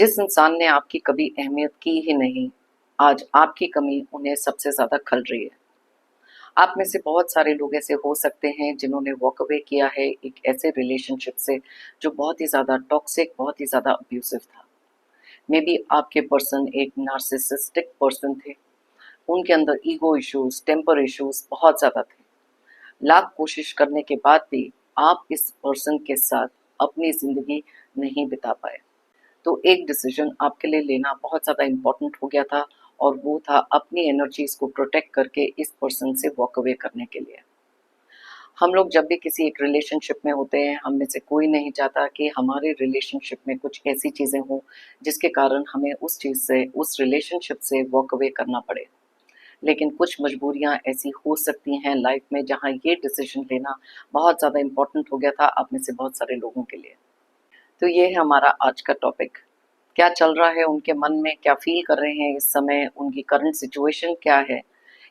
जिस इंसान ने आपकी कभी अहमियत की ही नहीं, आज आपकी कमी उन्हें सबसे ज़्यादा खल रही है। आप में से बहुत सारे लोग ऐसे हो सकते हैं जिन्होंने वॉक अवे किया है एक ऐसे रिलेशनशिप से जो बहुत ही ज़्यादा टॉक्सिक, बहुत ही ज़्यादा अब्यूसिव था। मे बी आपके पर्सन एक नार्सिसिस्टिक पर्सन थे। उनके अंदर ईगो इश्यूज़, टेम्पर इश्यूज़ बहुत ज़्यादा थे। लाख कोशिश करने के बाद भी आप इस पर्सन के साथ अपनी ज़िंदगी नहीं बिता पाए। तो एक डिसीजन आपके लिए लेना बहुत ज़्यादा इम्पोर्टेंट हो गया था और वो था अपनी एनर्जीज़ को प्रोटेक्ट करके इस पर्सन से वॉक अवे करने के लिए। हम लोग जब भी किसी एक रिलेशनशिप में होते हैं, हम में से कोई नहीं चाहता कि हमारे रिलेशनशिप में कुछ ऐसी चीज़ें हों जिसके कारण हमें उस चीज़ से, उस रिलेशनशिप से वॉक अवे करना पड़े। लेकिन कुछ मजबूरियाँ ऐसी हो सकती हैं लाइफ में जहाँ ये डिसीजन लेना बहुत ज़्यादा इम्पोर्टेंट हो गया था आप में से बहुत सारे लोगों के लिए। तो ये है हमारा आज का टॉपिक। क्या चल रहा है उनके मन में, क्या फ़ील कर रहे हैं इस समय, उनकी करंट सिचुएशन क्या है,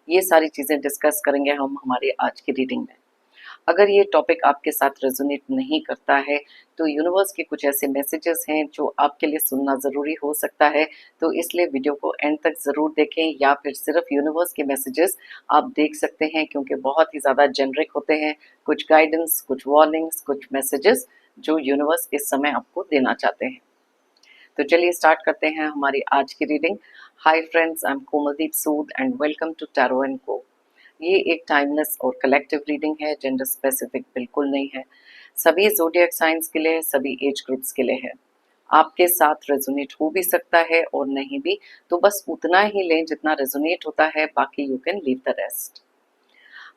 ये सारी चीज़ें डिस्कस करेंगे हम हमारी आज की रीडिंग में। अगर ये टॉपिक आपके साथ रेजोनेट नहीं करता है, तो यूनिवर्स के कुछ ऐसे मैसेजेस हैं जो आपके लिए सुनना ज़रूरी हो सकता है, तो इसलिए वीडियो को एंड तक ज़रूर देखें या फिर सिर्फ यूनिवर्स के मैसेजेस आप देख सकते हैं क्योंकि बहुत ही ज़्यादा जेनरिक होते हैं। कुछ गाइडेंस, कुछ वार्निंग्स, कुछ मैसेजेस जो यूनिवर्स इस समय आपको देना चाहते हैं। तो चलिए स्टार्ट करते हैं हमारी आज की reading. Hi friends, I am Komaldeep Sood and welcome to tarot and co. ये एक टाइमलेस और कलेक्टिव रीडिंग है, जेंडर स्पेसिफिक बिल्कुल नहीं है। सभी ज़ोडिएक साइंस के लिए, सभी एज ग्रुप्स के लिए है। आपके साथ रेजोनेट हो भी सकता है और नहीं भी, तो बस उतना ही लें जितना रेजोनेट होता है, बाकी you can leave the rest.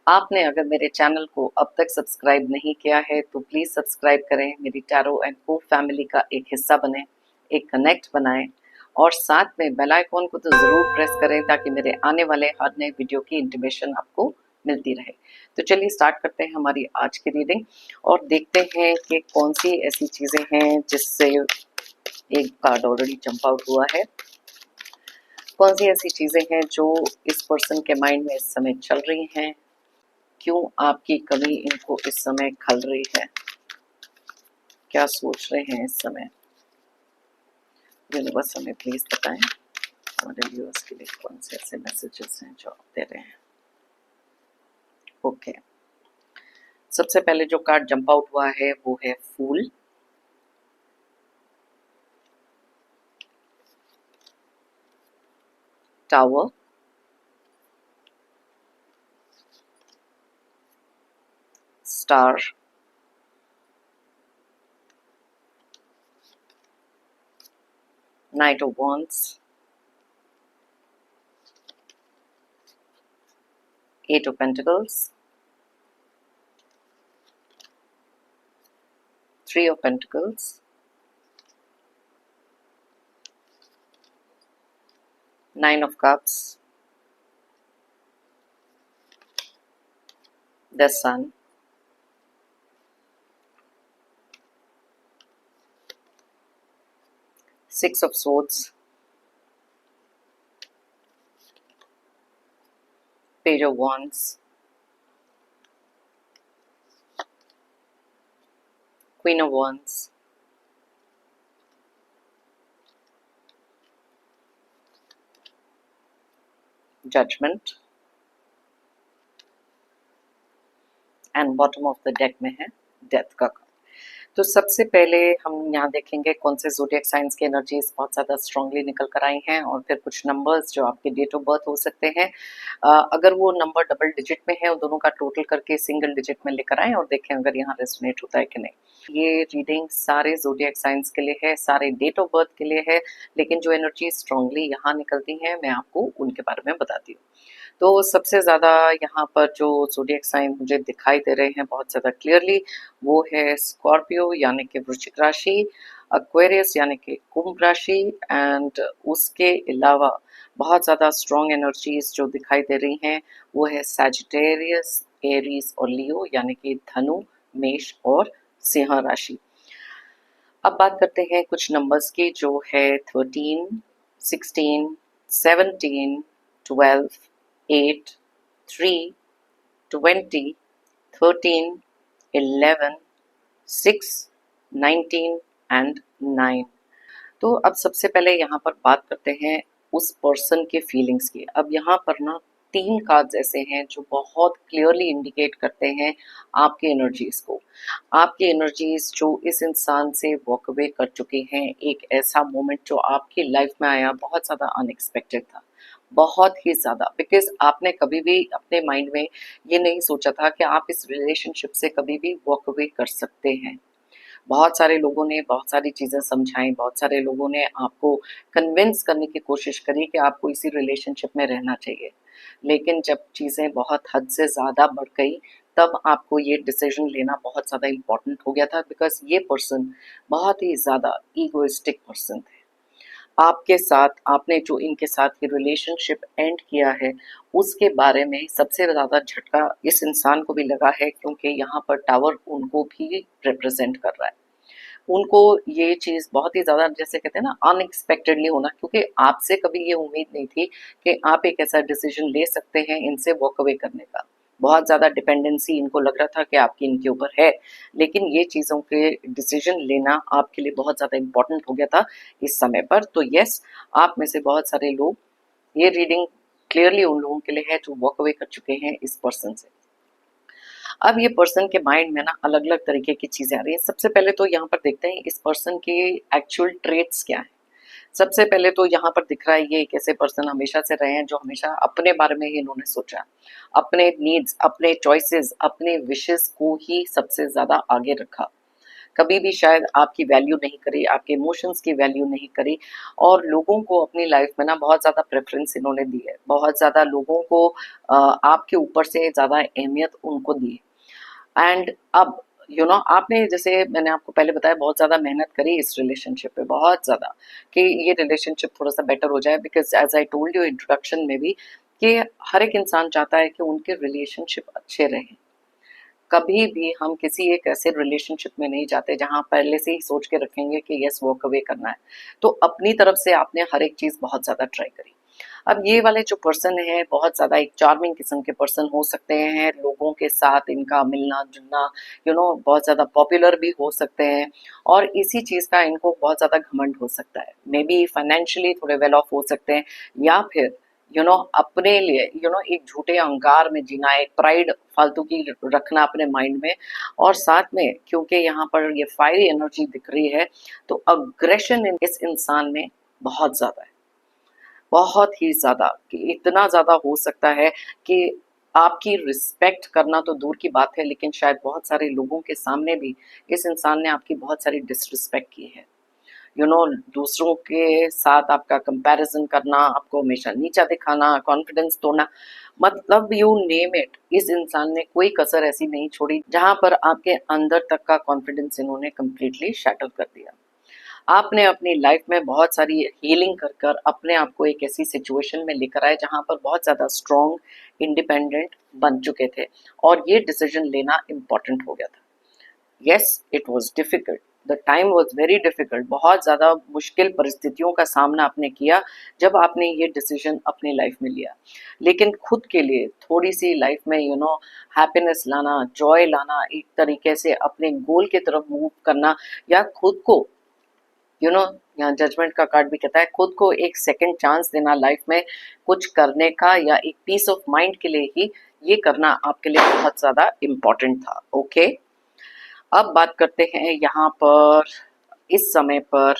आपने अगर मेरे चैनल को अब तक सब्सक्राइब नहीं किया है तो प्लीज़ सब्सक्राइब करें, मेरी टैरो एंड को फैमिली का एक हिस्सा बने, एक कनेक्ट बनाएं और साथ में बेल आइकॉन को तो ज़रूर प्रेस करें ताकि मेरे आने वाले हर नए वीडियो की इंटीमेशन आपको मिलती रहे। तो चलिए स्टार्ट करते हैं हमारी आज की रीडिंग और देखते हैं कि कौन सी ऐसी चीज़ें हैं जिससे एक कार्ड ऑलरेडी जंप आउट हुआ है। कौन सी ऐसी चीज़ें हैं जो इस पर्सन के माइंड में इस समय चल रही हैं, क्यों आपकी कमी इनको इस समय खल रही है, क्या सोच रहे हैं इस समय। यूनिवर्स हमें प्लीज बताएं हमारे व्यूअर्स के लिए कौन से ऐसे मैसेजेस हैं जो आप दे रहे हैं। ओके, सबसे पहले जो कार्ड जंप आउट हुआ है वो है fool. Tower, star, knight of wands, eight of pentacles, three of pentacles, nine of cups, the sun, six of swords, page of wands, queen of wands, judgement and bottom of the deck में है death का। तो सबसे पहले हम यहाँ देखेंगे कौन से ज़ोडिएक साइंस की एनर्जीज बहुत ज़्यादा स्ट्रांगली निकल कर आई हैं और फिर कुछ नंबर्स जो आपके डेट ऑफ बर्थ हो सकते हैं। अगर वो नंबर डबल डिजिट में है, उन दोनों का टोटल करके सिंगल डिजिट में लेकर आएँ और देखें अगर यहाँ रेजोनेट होता है कि नहीं। ये रीडिंग सारे ज़ोडिएक साइंस के लिए है, सारे डेट ऑफ बर्थ के लिए है, लेकिन जो एनर्जी स्ट्रांगली यहाँ निकलती हैं मैं आपको उनके बारे में बताती हूँ। तो सबसे ज़्यादा यहाँ पर जो ज़ोडिएक साइन मुझे दिखाई दे रहे हैं बहुत ज़्यादा क्लियरली, वो है स्कॉर्पियो यानी कि वृश्चिक राशि, एक्वेरियस यानी कि कुंभ राशि, एंड उसके अलावा बहुत ज़्यादा स्ट्रॉन्ग एनर्जीज जो दिखाई दे रही हैं वो है सैजिटेरियस, एरीज और लियो यानी कि धनु, मेष और सिंह राशि। अब बात करते हैं कुछ नंबर्स की जो है 13, 16, 17, 12, 8, 3, 20, 13, 11, 6, 19 एंड 9। तो अब सबसे पहले यहाँ पर बात करते हैं उस पर्सन के फीलिंग्स की। अब यहाँ पर ना 3 कार्ड्स ऐसे हैं जो बहुत क्लियरली इंडिकेट करते हैं आपकी एनर्जीज़ को। आपकी एनर्जीज़ जो इस इंसान से वॉक अवे कर चुके हैं, एक ऐसा मोमेंट जो आपकी लाइफ में आया बहुत ज़्यादा अनएक्सपेक्टेड था। बहुत ही ज़्यादा, बिकॉज़ आपने कभी भी अपने माइंड में ये नहीं सोचा था कि आप इस रिलेशनशिप से कभी भी वॉक अवे कर सकते हैं। बहुत सारे लोगों ने बहुत सारी चीज़ें समझाई, बहुत सारे लोगों ने आपको कन्विंस करने की कोशिश करी कि आपको इसी रिलेशनशिप में रहना चाहिए। लेकिन जब चीज़ें बहुत हद से ज़्यादा बढ़ गई, तब आपको ये डिसीज़न लेना बहुत ज़्यादा इम्पोर्टेंट हो गया था, बिकॉज़ ये पर्सन बहुत ही ज़्यादा ईगोइस्टिक पर्सन थे। आपके साथ आपने जो इनके साथ ये रिलेशनशिप एंड किया है, उसके बारे में सबसे ज़्यादा झटका इस इंसान को भी लगा है, क्योंकि यहाँ पर टावर उनको भी रिप्रेज़ेंट कर रहा है। उनको ये चीज़ बहुत ही ज़्यादा, जैसे कहते हैं ना, अनएक्सपेक्टेडली होना, क्योंकि आपसे कभी ये उम्मीद नहीं थी कि आप एक ऐसा डिसीजन ले सकते हैं इनसे वॉक अवे करने का। बहुत ज़्यादा डिपेंडेंसी इनको लग रहा था कि आपकी इनके ऊपर है, लेकिन ये चीज़ों के डिसीजन लेना आपके लिए बहुत ज़्यादा इम्पोर्टेंट हो गया था इस समय पर। तो येस, आप में से बहुत सारे लोग, ये रीडिंग क्लियरली उन लोगों के लिए है जो वॉक अवे कर चुके हैं इस पर्सन से। अब ये पर्सन के माइंड में ना अलग अलग तरीके की चीजें आ रही हैं। सबसे पहले तो यहाँ पर देखते हैं इस पर्सन के एक्चुअल ट्रेट्स क्या है। सबसे पहले तो यहाँ पर दिख रहा है ये एक ऐसे पर्सन हमेशा से रहे हैं जो हमेशा अपने बारे में ही इन्होंने सोचा, अपने नीड्स, अपने चॉइसेस, अपने विशेस को ही सबसे ज्यादा आगे रखा। कभी भी शायद आपकी वैल्यू नहीं करी, आपके इमोशंस की वैल्यू नहीं करी, और लोगों को अपनी लाइफ में ना बहुत ज़्यादा प्रेफरेंस इन्होंने दी है। बहुत ज़्यादा लोगों को आपके ऊपर से ज़्यादा अहमियत उनको दी है। एंड अब आपने, जैसे मैंने आपको पहले बताया, बहुत ज़्यादा मेहनत करी इस रिलेशनशिप पे, बहुत ज़्यादा, कि ये रिलेशनशिप थोड़ा सा बेटर हो जाए, because as I told you introduction में भी कि हर एक इंसान चाहता है कि उनके रिलेशनशिप अच्छे रहें। कभी भी हम किसी एक ऐसे रिलेशनशिप में नहीं जाते जहां पहले से ही सोच के रखेंगे कि यस वॉक अवे करना है। तो अपनी तरफ से आपने हर एक चीज बहुत ज्यादा ट्राई करी। अब ये वाले जो पर्सन है बहुत ज्यादा एक चार्मिंग किस्म के पर्सन हो सकते हैं, लोगों के साथ इनका मिलना जुलना, बहुत ज्यादा पॉपुलर भी हो सकते हैं, और इसी चीज का इनको बहुत ज्यादा घमंड हो सकता है। मे बी फाइनेंशियली थोड़े वेल ऑफ हो सकते हैं, या फिर अपने लिए एक झूठे अहंकार में जीना, एक प्राइड फालतू की रखना अपने माइंड में। और साथ में क्योंकि यहाँ पर ये फायरी एनर्जी दिख रही है, तो अग्रेशन इस इंसान में बहुत ज्यादा है, बहुत ही ज्यादा, कि इतना ज्यादा हो सकता है कि आपकी रिस्पेक्ट करना तो दूर की बात है, लेकिन शायद बहुत सारे लोगों के सामने भी इस इंसान ने आपकी बहुत सारी डिसरिस्पेक्ट की है। दूसरों के साथ आपका कंपैरिजन करना, आपको हमेशा नीचा दिखाना, कॉन्फिडेंस तोड़ना, मतलब यू नेम इट, इस इंसान ने कोई कसर ऐसी नहीं छोड़ी जहां पर आपके अंदर तक का कॉन्फिडेंस इन्होंने कंप्लीटली शैटर कर दिया। आपने अपनी लाइफ में बहुत सारी हीलिंग कर कर अपने आप को एक ऐसी सिचुएशन में लेकर आए जहां पर बहुत ज्यादा स्ट्रॉन्ग, इंडिपेंडेंट बन चुके थे, और ये डिसीजन लेना इम्पोर्टेंट हो गया था। Yes, it was difficult, the time was very difficult. बहुत ज़्यादा मुश्किल परिस्थितियों का सामना आपने किया जब आपने ये डिसीजन अपनी लाइफ में लिया। लेकिन खुद के लिए थोड़ी सी लाइफ में हैप्पीनेस लाना, जॉय लाना, एक तरीके से अपने गोल की तरफ मूव करना, या खुद को यहाँ जजमेंट का कार्ड भी कहता है खुद को एक सेकंड चांस देना लाइफ में कुछ करने का, या एक पीस ऑफ माइंड के लिए ही ये करना आपके लिए बहुत ज़्यादा इम्पोर्टेंट था। ओके, अब बात करते हैं यहाँ पर इस समय पर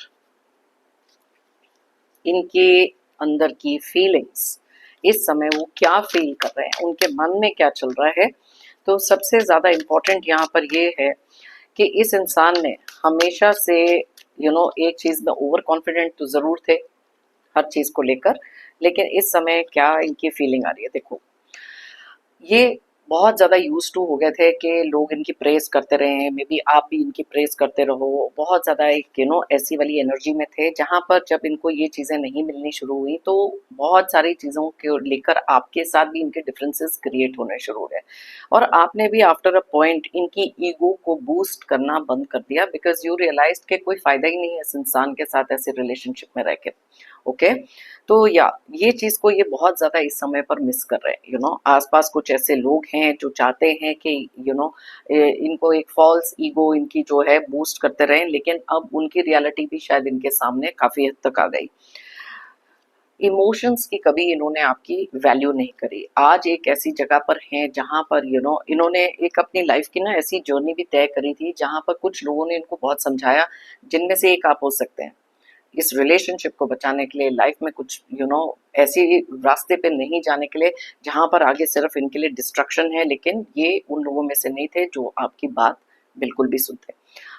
इनके अंदर की फीलिंग्स। इस समय वो क्या फील कर रहे हैं, उनके मन में क्या चल रहा है। तो सबसे ज़्यादा इम्पोर्टेंट यहाँ पर ये है कि इस इंसान ने हमेशा से एक चीज़ में ओवर कॉन्फिडेंट तो ज़रूर थे हर चीज़ को लेकर, लेकिन इस समय क्या इनकी फीलिंग आ रही है, देखो। ये बहुत ज़्यादा यूज़ टू हो गए थे कि लोग इनकी प्रेज़ करते रहे हैं, मे बी आप भी इनकी प्रेज़ करते रहो। बहुत ज़्यादा एक ऐसी वाली एनर्जी में थे जहाँ पर जब इनको ये चीज़ें नहीं मिलनी शुरू हुई, तो बहुत सारी चीज़ों को लेकर आपके साथ भी इनके डिफरेंसेस क्रिएट होने शुरू हो गए, और आपने भी आफ्टर अ पॉइंट इनकी ईगो को बूस्ट करना बंद कर दिया, बिकॉज़ यू रियलाइज़्ड कि कोई फ़ायदा ही नहीं है इस इंसान के साथ ऐसे रिलेशनशिप में रह के। ओके। तो या ये चीज को ये बहुत ज्यादा इस समय पर मिस कर रहे हैं, आसपास कुछ ऐसे लोग हैं जो चाहते हैं कि इनको एक फॉल्स ईगो इनकी जो है बूस्ट करते रहें, लेकिन अब उनकी रियलिटी भी शायद इनके सामने काफी हद तक आ गई। इमोशंस की कभी इन्होंने आपकी वैल्यू नहीं करी। आज एक ऐसी जगह पर हैं जहां पर इन्होंने एक अपनी लाइफ की ना ऐसी जर्नी भी तय करी थी जहां पर कुछ लोगों ने इनको बहुत समझाया, जिनमें से एक आप हो सकते हैं। इस रिलेशनशिप को बचाने के लिए लाइफ में कुछ ऐसी रास्ते पे नहीं जाने के लिए जहां पर आगे सिर्फ इनके लिए डिस्ट्रक्शन है, लेकिन ये उन लोगों में से नहीं थे जो आपकी बात बिल्कुल भी सुनते।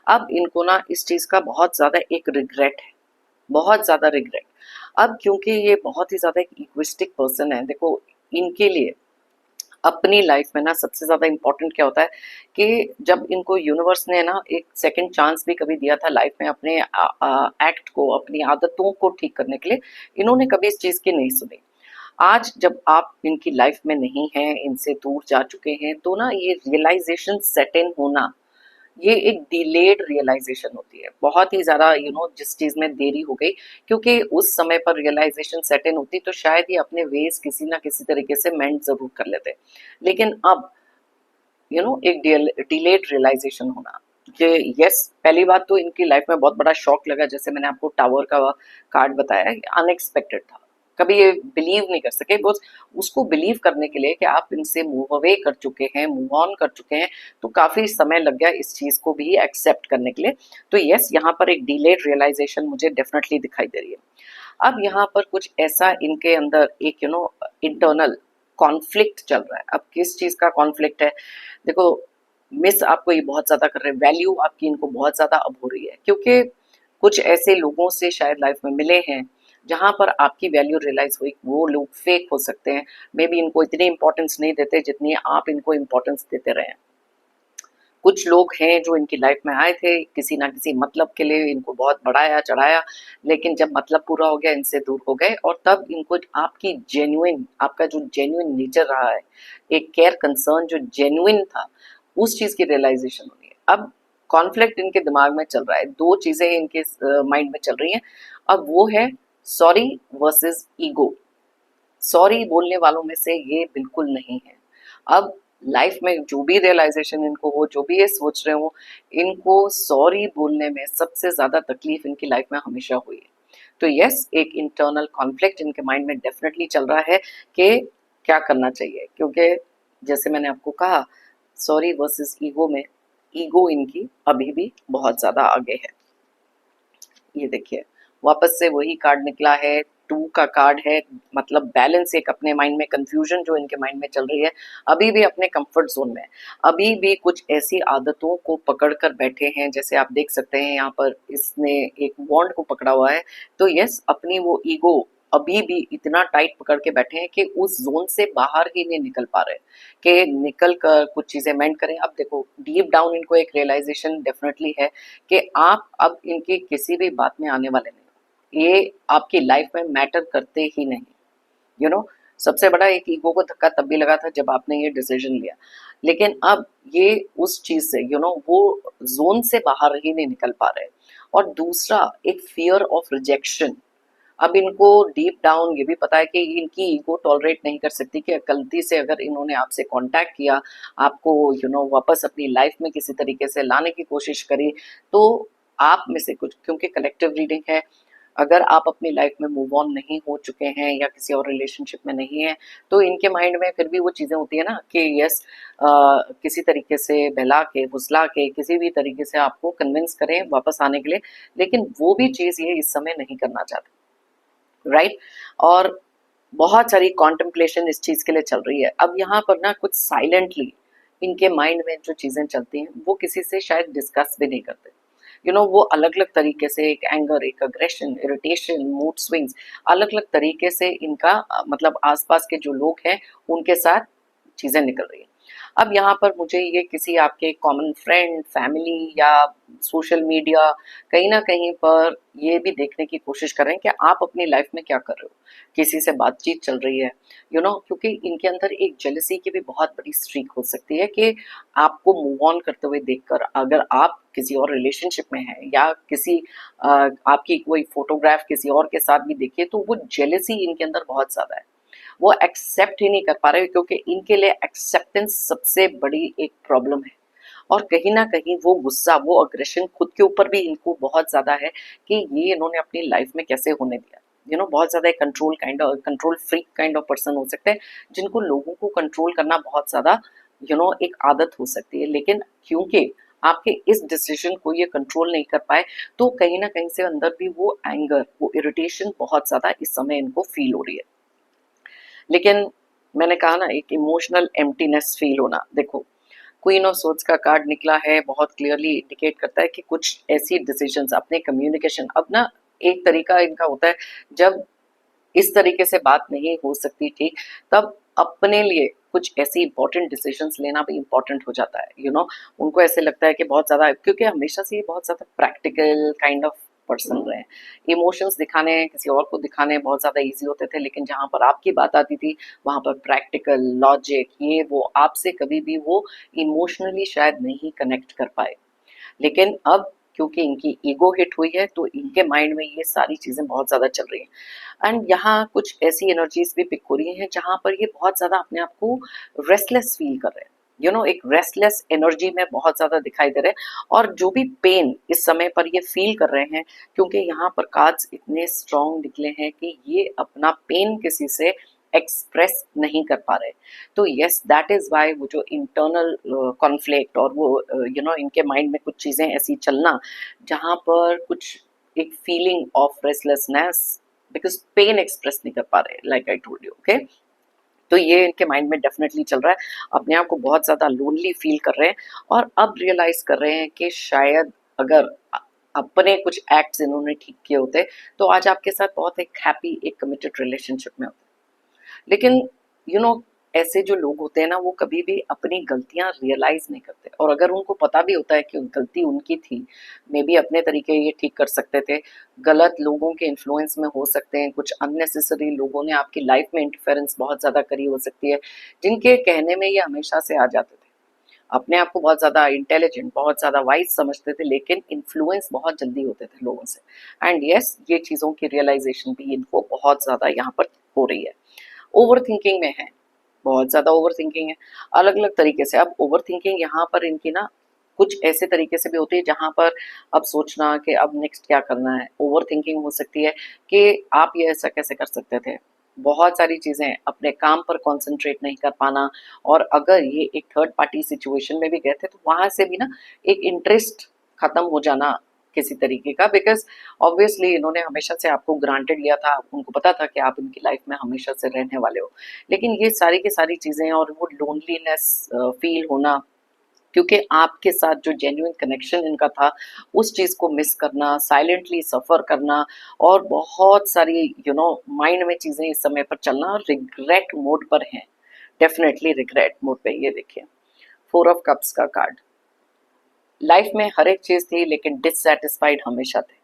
अब इनको ना इस चीज का बहुत ज्यादा एक रिग्रेट है, बहुत ज़्यादा रिग्रेट। अब क्योंकि ये बहुत ही ज़्यादा एक इगोइस्टिक पर्सन है, देखो इनके लिए अपनी लाइफ में ना सबसे ज़्यादा इम्पोर्टेंट क्या होता है कि जब इनको यूनिवर्स ने ना एक सेकंड चांस भी कभी दिया था लाइफ में अपने एक्ट को, अपनी आदतों को ठीक करने के लिए, इन्होंने कभी इस चीज़ की नहीं सुनी। आज जब आप इनकी लाइफ में नहीं हैं, इनसे दूर जा चुके हैं, तो ना ये रियलाइजेशन सेट इन होना, ये एक डिलेड रियलाइजेशन होती है। बहुत ही ज़्यादा जिस चीज़ में देरी हो गई, क्योंकि उस समय पर रियलाइजेशन सेट इन होती तो शायद ये अपने वेज किसी ना किसी तरीके से मेंट ज़रूर कर लेते। लेकिन अब एक डिलेड रियलाइजेशन होना, कि यस, पहली बात तो इनकी लाइफ में बहुत बड़ा शॉक लगा, जैसे मैंने आपको टावर का कार्ड बताया, अनएक्सपेक्टेड था। कभी ये बिलीव नहीं कर सके, बिकॉज उसको बिलीव करने के लिए कि आप इनसे मूव अवे कर चुके हैं, मूव ऑन कर चुके हैं, तो काफी समय लग गया इस चीज को भी एक्सेप्ट करने के लिए। तो यस, यहाँ पर एक डिलेड रियलाइजेशन मुझे डेफिनेटली दिखाई दे रही है। अब यहाँ पर कुछ ऐसा इनके अंदर एक इंटरनल कॉन्फ्लिक्ट चल रहा है। अब किस चीज का कॉन्फ्लिक्ट है, देखो, मिस आपको ये बहुत ज्यादा कर रहे हैं, वैल्यू आपकी इनको बहुत ज्यादा अब हो रही है, क्योंकि कुछ ऐसे लोगों से शायद लाइफ में मिले हैं जहां पर आपकी वैल्यू रियलाइज हुई। वो लोग फेक हो सकते हैं, मे बी इनको इतनी इंपॉर्टेंस नहीं देते जितनी आप इनको इंपॉर्टेंस देते रहे हैं। कुछ लोग हैं जो इनकी लाइफ में आए थे किसी ना किसी मतलब के लिए, इनको बहुत बढ़ाया चढ़ाया, लेकिन जब मतलब पूरा हो गया इनसे दूर हो गए, और तब इनको आपकी जेन्युइन, आपका जो जेन्युइन नेचर रहा है, एक केयर कंसर्न जो जेन्युइन था, उस चीज की रियलाइजेशन होनी है। अब कॉन्फ्लिक्ट इनके दिमाग में चल रहा है, दो चीजें इनके माइंड में चल रही हैं। अब वो है सॉरी वर्सेस ईगो। सॉरी बोलने वालों में से ये बिल्कुल नहीं है। अब लाइफ में जो भी रियलाइजेशन इनको हो, जो भी ये सोच रहे हो, इनको सॉरी बोलने में सबसे ज्यादा तकलीफ इनकी लाइफ में हमेशा हुई है। तो यस, एक इंटरनल कॉन्फ्लिक्ट इनके माइंड में डेफिनेटली चल रहा है कि क्या करना चाहिए, क्योंकि जैसे मैंने आपको कहा, सॉरी वर्सेस ईगो में ईगो इनकी अभी भी बहुत ज्यादा आगे है। ये देखिए, वापस से वही कार्ड निकला है, टू का कार्ड है, मतलब बैलेंस, एक अपने माइंड में कंफ्यूजन जो इनके माइंड में चल रही है, अभी भी अपने कंफर्ट जोन में, अभी भी कुछ ऐसी आदतों को पकड़ कर बैठे हैं। जैसे आप देख सकते हैं यहाँ पर इसने एक वॉन्ड को पकड़ा हुआ है, तो यस, अपनी वो ईगो अभी भी इतना टाइट पकड़ के बैठे हैं कि उस जोन से बाहर ही नहीं निकल पा रहे, कि निकल कर कुछ चीजें मेंट करें। अब देखो, डीप डाउन इनको एक रियलाइजेशन डेफिनेटली है कि आप अब इनकी किसी भी बात में आने वाले नहीं, ये आपकी लाइफ में मैटर करते ही नहीं। यू नो सबसे बड़ा एक ईगो को धक्का तब भी लगा था जब आपने ये डिसीजन लिया, लेकिन अब ये उस चीज से वो जोन से बाहर ही नहीं निकल पा रहे। और दूसरा, एक फियर ऑफ रिजेक्शन। अब इनको डीप डाउन ये भी पता है कि इनकी ईगो टॉलरेट नहीं कर सकती कि गलती से अगर इन्होंने आपसे कांटेक्ट किया, आपको वापस अपनी लाइफ में किसी तरीके से लाने की कोशिश करी, तो आप में से कुछ, क्योंकि कलेक्टिव रीडिंग है, अगर आप अपनी लाइफ में मूव ऑन नहीं हो चुके हैं या किसी और रिलेशनशिप में नहीं है, तो इनके माइंड में फिर भी वो चीजें होती है ना कि यस, किसी तरीके से बहला के फुसला के किसी भी तरीके से आपको कन्विंस करें वापस आने के लिए, लेकिन वो भी चीज ये इस समय नहीं करना चाहते, राइट। और बहुत सारी कॉन्टेम्पलेशन इस चीज के लिए चल रही है। अब यहाँ पर ना कुछ साइलेंटली इनके माइंड में जो चीजें चलती हैं वो किसी से शायद डिस्कस भी नहीं करते। वो अलग अलग तरीके से, एक एंगर, एक अग्रेशन, इरिटेशन, मूड स्विंग्स, अलग अलग तरीके से इनका मतलब आसपास के जो लोग हैं उनके साथ चीजें निकल रही है। अब यहाँ पर मुझे ये किसी आपके कॉमन फ्रेंड, फैमिली या सोशल मीडिया, कहीं ना कहीं पर ये भी देखने की कोशिश कर रहे हैं कि आप अपनी लाइफ में क्या कर रहे हो, किसी से बातचीत चल रही है, क्योंकि इनके अंदर एक जेलसी की भी बहुत बड़ी स्ट्रीक हो सकती है कि आपको मूव ऑन करते हुए देखकर, अगर आप किसी और रिलेशनशिप में हैं या किसी आपकी कोई फोटोग्राफ किसी और के साथ भी देखिए तो वो जेलेसी इनके अंदर बहुत ज़्यादा है। वो एक्सेप्ट ही नहीं कर पा रहे क्योंकि इनके लिए एक्सेप्टेंस सबसे बड़ी एक प्रॉब्लम है। और कहीं न कहीं वो गुस्सा, वो अग्रेशन खुद के ऊपर भी इनको बहुत ज़्यादा है कि ये इन्होंने अपनी लाइफ में कैसे होने दिया। बहुत ज़्यादा एक control freak kind of person हो सकते हैं, जिनको लोगों को कंट्रोल करना बहुत ज़्यादा एक आदत हो सकती है। लेकिन क्योंकि आपके इस डिसीजन को ये कंट्रोल नहीं कर पाए, तो कहीं न कहीं से अंदर भी वो एंगर, वो इरिटेशन बहुत ज़्यादा इस समय इनको फ़ील हो रही है। लेकिन मैंने कहा ना, एक इमोशनल एम्प्टीनेस फ़ील होना, देखो क्वीन ऑफ सोर्ड्स का कार्ड निकला है, बहुत क्लियरली इंडिकेट करता है कि कुछ ऐसी डिसीजंस अपने कम्युनिकेशन, अब ना एक तरीका इनका होता है, जब इस तरीके से बात नहीं हो सकती ठीक, तब अपने लिए कुछ ऐसी इंपॉर्टेंट डिसीजंस लेना भी इंपॉर्टेंट हो जाता है। उनको ऐसे लगता है कि बहुत ज़्यादा, क्योंकि हमेशा से ये बहुत ज़्यादा प्रैक्टिकल काइंड ऑफ पर्सन रहे हैं। इमोशंस दिखाने, किसी और को दिखाने बहुत ज़्यादा ईजी होते थे, लेकिन जहाँ पर आपकी बात आती थी वहाँ पर प्रैक्टिकल लॉजिक, ये वो आपसे कभी भी वो इमोशनली शायद नहीं कनेक्ट कर पाए। लेकिन अब क्योंकि इनकी ईगो हिट हुई है, तो इनके माइंड में ये सारी चीज़ें बहुत ज़्यादा चल रही हैं। एंड यहाँ कुछ ऐसी एनर्जीज भी पिक हो रही हैं जहाँ पर ये बहुत ज़्यादा अपने आप को रेस्टलेस फील कर रहे हैं। एक रेस्टलेस एनर्जी में बहुत ज़्यादा दिखाई दे रहे हैं। और जो भी पेन इस समय पर ये फील कर रहे हैं, क्योंकि यहाँ पर कार्ड्स इतने स्ट्रॉन्ग निकले हैं कि ये अपना पेन किसी से एक्सप्रेस नहीं कर पा रहे। तो यस, दैट इज वाई वो जो इंटरनल कॉन्फ्लिक्ट और वो इनके माइंड में कुछ चीज़ें ऐसी चलना, जहाँ पर कुछ एक feeling of restlessness, because pain express नहीं कर पा रहे, like I told you. Okay, तो ये इनके माइंड में डेफिनेटली चल रहा है। अपने आप को बहुत ज़्यादा लोनली फील कर रहे हैं और अब रियलाइज कर रहे हैं कि शायद अगर अपने कुछ एक्ट्स इन्होंने ठीक किए होते, तो आज आपके साथ बहुत एक हैप्पी, एक कमिटेड रिलेशनशिप में होते। लेकिन ऐसे जो लोग होते हैं ना, वो कभी भी अपनी गलतियां रियलाइज नहीं करते। और अगर उनको पता भी होता है कि गलती उनकी थी, मे बी अपने तरीके ये ठीक कर सकते थे, गलत लोगों के इन्फ्लुएंस में हो सकते हैं, कुछ अननेसेसरी लोगों ने आपकी लाइफ में इंटरफेरेंस बहुत ज़्यादा करी हो सकती है, जिनके कहने में ये हमेशा से आ जाते थे। अपने आप को बहुत ज़्यादा इंटेलिजेंट, बहुत ज़्यादा वाइज समझते थे, लेकिन इन्फ्लुएंस बहुत जल्दी होते थे लोगों से। एंड यस, ये चीज़ों की रियलाइजेशन भी इनको बहुत ज़्यादा यहाँ पर हो रही है। ओवर थिंकिंग में है, बहुत ज़्यादा ओवर थिंकिंग है, अलग अलग तरीके से। अब ओवर थिंकिंग यहाँ पर इनकी ना कुछ ऐसे तरीके से भी होती है जहाँ पर अब सोचना कि अब नेक्स्ट क्या करना है। ओवर थिंकिंग हो सकती है कि आप ये ऐसा कैसे कर सकते थे, बहुत सारी चीज़ें, अपने काम पर कॉन्सेंट्रेट नहीं कर पाना। और अगर ये एक थर्ड पार्टी सिचुएशन में भी गए थे, तो वहाँ से भी ना एक इंटरेस्ट खत्म हो जाना किसी तरीके का, बिकॉज ऑब्वियसली इन्होंने हमेशा से आपको ग्रांटेड लिया था, उनको पता था कि आप इनकी लाइफ में हमेशा से रहने वाले हो। लेकिन ये सारी की सारी चीज़ें और वो लोनलीनेस फील होना, क्योंकि आपके साथ जो जेन्युइन कनेक्शन इनका था, उस चीज़ को मिस करना, साइलेंटली सफ़र करना, और बहुत सारी माइंड में चीज़ें इस समय पर चलना, और रिग्रेट मोड पर हैं, डेफिनेटली रिग्रेट मोड पे। ये देखिए, 4 ऑफ कप्स का कार्ड। लाइफ में हर एक चीज़ थी, लेकिन डिससैटिस्फाइड हमेशा थे।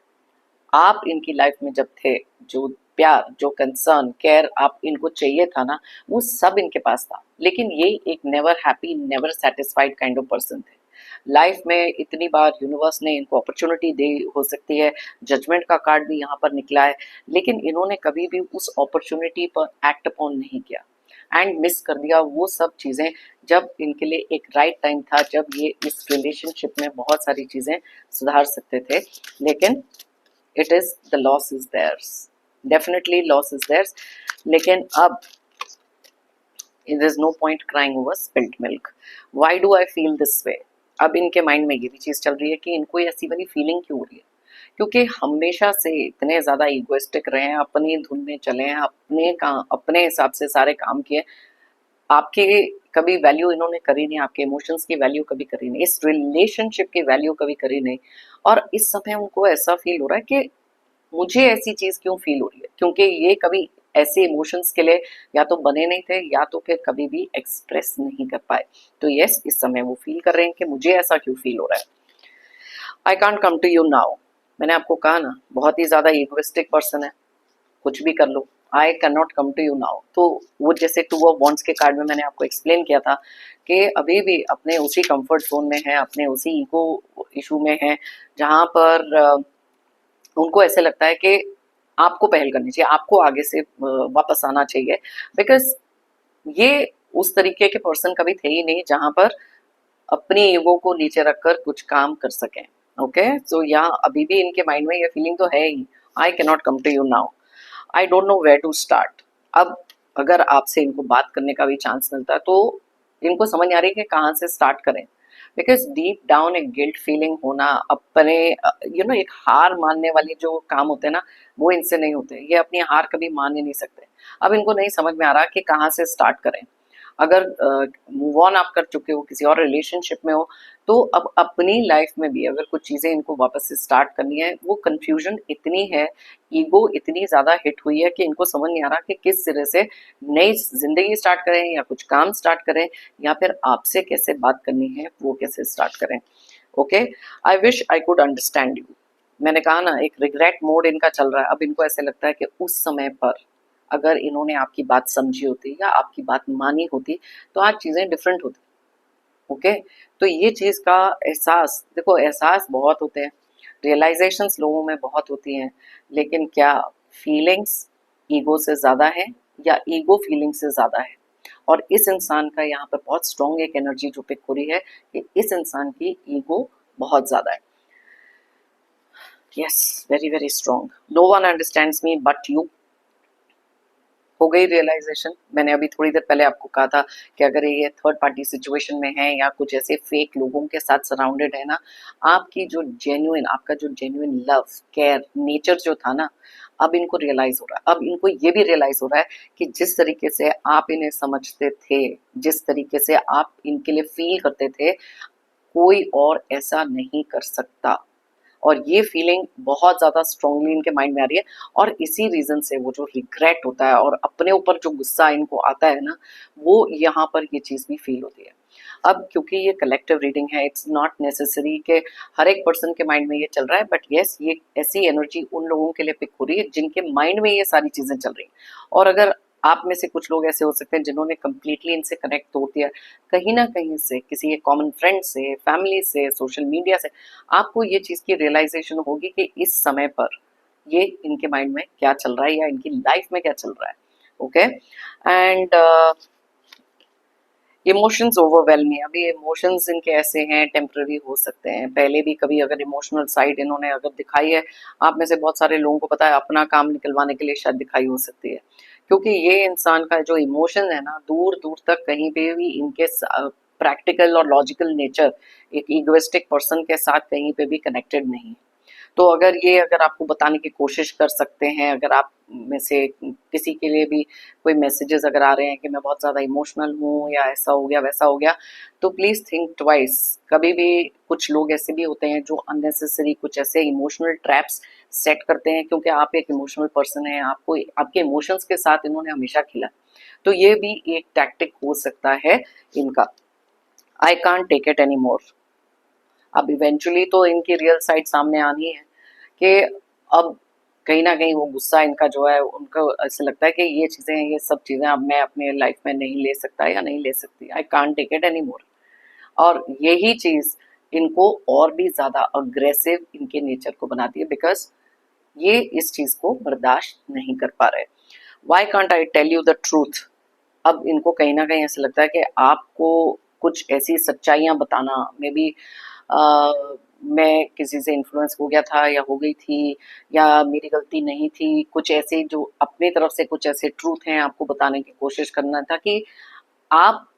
आप इनकी लाइफ में जब थे, जो प्यार, जो कंसर्न, केयर आप इनको चाहिए था ना, वो सब इनके पास था। लेकिन ये एक never happy, never satisfied kind of person थे। लाइफ में इतनी बार यूनिवर्स ने इनको अपॉर्चुनिटी दी, हो सकती है जजमेंट का कार्ड भी यहाँ पर निकला है, लेकिन इन्होंने कभी भी उस अपॉर्चुनिटी पर एक्ट अपॉन नहीं किया एंड मिस कर दिया वो सब चीज़ें, जब इनके लिए एक राइट टाइम था, जब ये इस रिलेशनशिप में बहुत सारी चीज़ें सुधार सकते थे। लेकिन it is the loss is theirs, definitely loss is theirs। लेकिन अब there is no point crying over spilt milk। why do I feel this way? अब इनके माइंड में ये भी चीज़ चल रही है कि इनको ऐसी वाली फीलिंग क्यों हो रही है, क्योंकि हमेशा से इतने ज़्यादा ईगोइस्टिक रहे हैं, अपनी धुन में चले हैं, अपने काम, अपने हिसाब से सारे काम किए। आपकी कभी वैल्यू इन्होंने करी नहीं, आपके इमोशंस की वैल्यू कभी करी नहीं, इस रिलेशनशिप की वैल्यू कभी करी नहीं। और इस समय उनको ऐसा फील हो रहा है कि मुझे ऐसी चीज़ क्यों फील हो रही है, क्योंकि ये कभी ऐसे इमोशंस के लिए या तो बने नहीं थे, या तो फिर कभी भी एक्सप्रेस नहीं कर पाए। तो यस, इस समय वो फील कर रहे हैं कि मुझे ऐसा क्यों फील हो रहा है। I can't come to you now. मैंने आपको कहा ना, बहुत ही ज़्यादा इगोइस्टिक पर्सन है, कुछ भी कर लो, I can not come to you now. तो वो जैसे टू ऑफ वॉन्ड्स के कार्ड में मैंने आपको एक्सप्लेन किया था कि अभी भी अपने उसी कंफर्ट जोन में है, अपने उसी ईगो इशू में है, जहाँ पर उनको ऐसे लगता है कि आपको पहल करनी चाहिए, आपको आगे से वापस आना चाहिए, बिकॉज ये उस तरीके के पर्सन कभी थे ही नहीं जहां पर अपनी ईगो को नीचे रखकर कुछ काम कर सकें। ओके, सो यहाँ अभी भी इनके माइंड में ये फीलिंग तो है ही, I can not come to you now, I don't know where to start. अब अगर आपसे इनको बात करने का भी चांस मिलता है तो इनको समझ नहीं आ रही कि कहाँ से स्टार्ट करें, बिकॉज डीप डाउन एक गिल्ट फीलिंग होना, अपने एक हार मानने वाले जो काम होते हैं ना, वो इनसे नहीं होते, ये अपनी हार कभी मान ही नहीं सकते। अब इनको नहीं समझ में आ रहा कि कहाँ से स्टार्ट करें। अगर मूव ऑन आप कर चुके हो, किसी और रिलेशनशिप में हो, तो अब अपनी लाइफ में भी अगर कुछ चीजें इनको वापस से स्टार्ट करनी है, वो कंफ्यूजन इतनी है, ईगो इतनी ज्यादा हिट हुई है कि इनको समझ नहीं आ रहा कि किस तरह से नई जिंदगी स्टार्ट करें, या कुछ काम स्टार्ट करें, या फिर आपसे कैसे बात करनी है वो कैसे स्टार्ट करें। Okay, I wish I could understand you. मैंने कहा ना, एक रिग्रेट मोड इनका चल रहा है। अब इनको ऐसे लगता है कि उस समय पर अगर इन्होंने आपकी बात समझी होती या आपकी बात मानी होती तो आज चीजें डिफरेंट होती। ओके, तो ये चीज का एहसास, देखो एहसास बहुत होते हैं, रियलाइजेशंस लोगों में बहुत होती हैं, लेकिन क्या फीलिंग्स ईगो से ज्यादा है या ईगो फीलिंग से ज्यादा है? और इस इंसान का यहाँ पर बहुत स्ट्रॉन्ग एक एनर्जी जो पिक हो रही है कि इस इंसान की ईगो बहुत ज्यादा है। Yes, very very strong. No one understands me but you. हो गई रियलाइजेशन। मैंने अभी थोड़ी देर पहले आपको कहा था कि अगर ये थर्ड पार्टी सिचुएशन में है या कुछ ऐसे फेक लोगों के साथ सराउंडेड है ना, आपकी जो जेन्युइन, आपका जो जेन्युइन लव केयर नेचर जो था ना, अब इनको रियलाइज हो रहा है। अब इनको ये भी रियलाइज हो रहा है कि जिस तरीके से आप इन्हें समझते थे, जिस तरीके से आप इनके लिए फील करते थे, कोई और ऐसा नहीं कर सकता। और ये फीलिंग बहुत ज़्यादा स्ट्रांगली इनके माइंड में आ रही है, और इसी रीज़न से वो जो रिग्रेट होता है और अपने ऊपर जो गुस्सा इनको आता है ना, वो यहाँ पर ये चीज़ भी फील होती है। अब क्योंकि ये कलेक्टिव रीडिंग है, इट्स नॉट नेसेसरी कि हर एक पर्सन के माइंड में ये चल रहा है, बट येस, ये ऐसी एनर्जी उन लोगों के लिए पिक हो रही है जिनके माइंड में ये सारी चीज़ें चल रही हैं। और अगर आप में से कुछ लोग ऐसे हो सकते हैं जिन्होंने कंप्लीटली इनसे कनेक्ट तोड़ दिया, कहीं ना कहीं से, किसी एक कॉमन फ्रेंड से, फैमिली से, सोशल मीडिया से, आपको ये चीज़ की रियलाइजेशन होगी कि इस समय पर ये इनके माइंड में क्या चल रहा है या इनकी लाइफ में क्या चल रहा है। Okay, and emotions overwhelming. अभी इमोशंस इनके ऐसे हैं, टेम्पररी हो सकते हैं, पहले भी कभी अगर इमोशनल साइड इन्होंने अगर दिखाई है, आप में से बहुत सारे लोगों को पता है, अपना काम निकलवाने के लिए शायद दिखाई हो सकती है, क्योंकि ये इंसान का जो इमोशन है ना, दूर दूर तक कहीं पे भी इनके प्रैक्टिकल और लॉजिकल नेचर एक इगोइस्टिक पर्सन के साथ कहीं पे भी कनेक्टेड नहीं है। तो अगर आपको बताने की कोशिश कर सकते हैं, अगर आप में से किसी के लिए भी कोई मैसेजेस अगर आ रहे हैं कि मैं बहुत ज़्यादा इमोशनल हूँ, या ऐसा हो गया वैसा हो गया, तो प्लीज़ थिंक ट्वाइस। कभी भी कुछ लोग ऐसे भी होते हैं जो अननेसेसरी कुछ ऐसे इमोशनल ट्रैप्स सेट करते हैं, क्योंकि आप एक इमोशनल पर्सन हैं, आपको आपके इमोशंस के साथ इन्होंने हमेशा खेला, तो ये भी एक टैक्टिक हो सकता है इनका। I can't take it any more. अब इवेंचुअली तो इनकी रियल साइड सामने आनी है कि अब कहीं ना कहीं वो गुस्सा इनका जो है, उनको ऐसा लगता है कि ये चीज़ें, ये सब चीज़ें अब मैं अपने लाइफ में नहीं ले सकता या नहीं ले सकती, I can't take it any more. और यही चीज़ इनको और भी ज़्यादा अग्रेसिव इनके नेचर को बनाती है, बिकॉज ये इस चीज़ को बर्दाश्त नहीं कर पा रहे। Why can't I tell you the truth. अब इनको कहीं ना कहीं ऐसा लगता है कि आपको कुछ ऐसी सच्चाइयाँ बताना, मे बी मैं किसी से इन्फ्लुएंस हो गया था या हो गई थी, या मेरी गलती नहीं थी, कुछ ऐसे जो अपनी तरफ से कुछ ऐसे ट्रूथ हैं आपको बताने की कोशिश करना था कि आप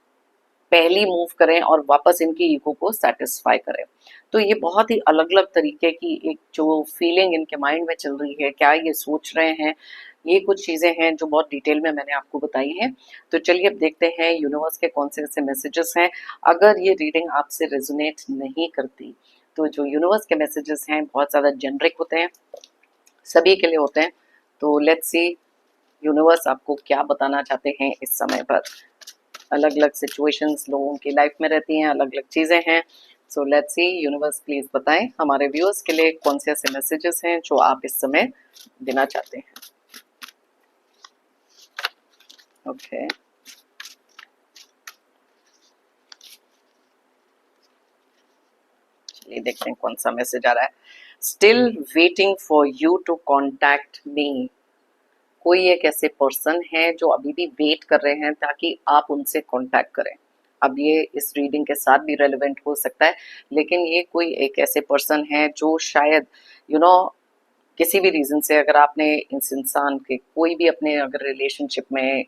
पहली मूव करें और वापस इनकी ईगो को सेटिस्फाई करें। तो ये बहुत ही अलग अलग तरीके की एक जो फीलिंग इनके माइंड में चल रही है, क्या ये सोच रहे हैं, ये कुछ चीजें हैं जो बहुत डिटेल में मैंने आपको बताई हैं। तो चलिए अब देखते हैं यूनिवर्स के कौन से ऐसे मैसेजेस हैं। अगर ये रीडिंग आपसे रेजोनेट नहीं करती, तो जो यूनिवर्स के मैसेजेस हैं बहुत ज़्यादा जेनरिक होते हैं, सभी के लिए होते हैं। तो लेट्स सी यूनिवर्स आपको क्या बताना चाहते हैं इस समय पर। अलग अलग सिचुएशंस लोगों की लाइफ में रहती हैं, अलग अलग चीज़ें हैं। So let's see, universe please बताएं हमारे व्यूअर्स के लिए कौन से ऐसे मैसेजेस हैं जो आप इस समय देना चाहते हैं। ओके, चलिए देखते हैं कौन सा मैसेज आ रहा है। Still waiting for you to contact me. कोई एक ऐसे पर्सन है जो अभी भी वेट कर रहे हैं ताकि आप उनसे कांटेक्ट करें। अब ये इस रीडिंग के साथ भी रेलेवेंट हो सकता है, लेकिन ये कोई एक ऐसे पर्सन है जो शायद यू you नो know, किसी भी रीजन से, अगर आपने इस इंसान के कोई भी अपने अगर रिलेशनशिप में,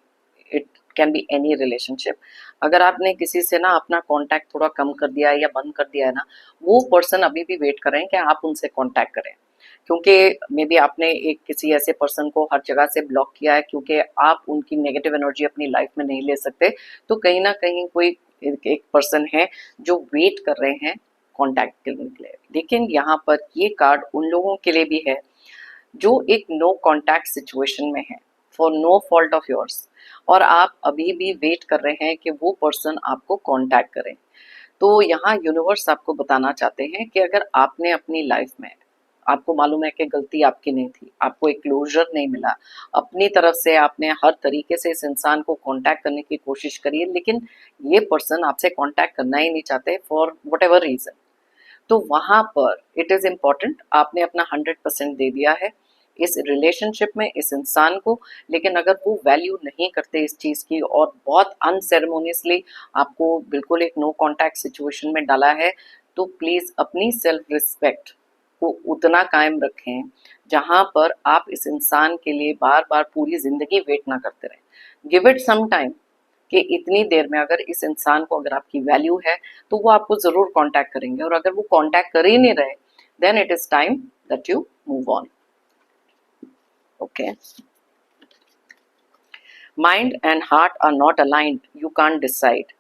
it can be any relationship, अगर आपने किसी से ना अपना कांटेक्ट थोड़ा कम कर दिया है या बंद कर दिया है ना, वो पर्सन अभी भी वेट कर रहे हैं कि आप उनसे कांटेक्ट करें। क्योंकि मे बी आपने एक किसी ऐसे पर्सन को हर जगह से ब्लॉक किया है, क्योंकि आप उनकी नेगेटिव एनर्जी अपनी लाइफ में नहीं ले सकते। तो कहीं ना कहीं कोई एक पर्सन है जो वेट कर रहे हैं कांटेक्ट करने के लिए। लेकिन यहाँ पर ये कार्ड उन लोगों के लिए भी है जो एक नो कांटेक्ट सिचुएशन में है, for no fault of yours, और आप अभी भी वेट कर रहे हैं कि वो पर्सन आपको कांटेक्ट करे। तो यहाँ यूनिवर्स आपको बताना चाहते हैं कि अगर आपने अपनी लाइफ में, आपको मालूम है कि गलती आपकी नहीं थी, आपको एक क्लोजर नहीं मिला, अपनी तरफ से आपने हर तरीके से इस इंसान को कांटेक्ट करने की कोशिश करी है, लेकिन ये पर्सन आपसे कांटेक्ट करना ही नहीं चाहते फॉर वट एवर रीजन, तो वहां पर इट इज इम्पॉर्टेंट, आपने अपना 100% दे दिया है इस रिलेशनशिप में, इस इंसान को। लेकिन अगर वो वैल्यू नहीं करते इस चीज की और बहुत अनसेरेमोनियसली आपको बिल्कुल एक नो कांटेक्ट सिचुएशन में डाला है, तो प्लीज अपनी सेल्फ रिस्पेक्ट को उतना कायम रखें जहां पर आप इस इंसान के लिए बार बार पूरी जिंदगी वेट ना करते रहें। गिव इट सम टाइम, कि इतनी देर में अगर इस इंसान को अगर आपकी वैल्यू है तो वो आपको जरूर कांटेक्ट करेंगे, और अगर वो कांटेक्ट कर ही नहीं रहे, then it is time that you move on. Okay, mind and heart are not aligned, you can't decide.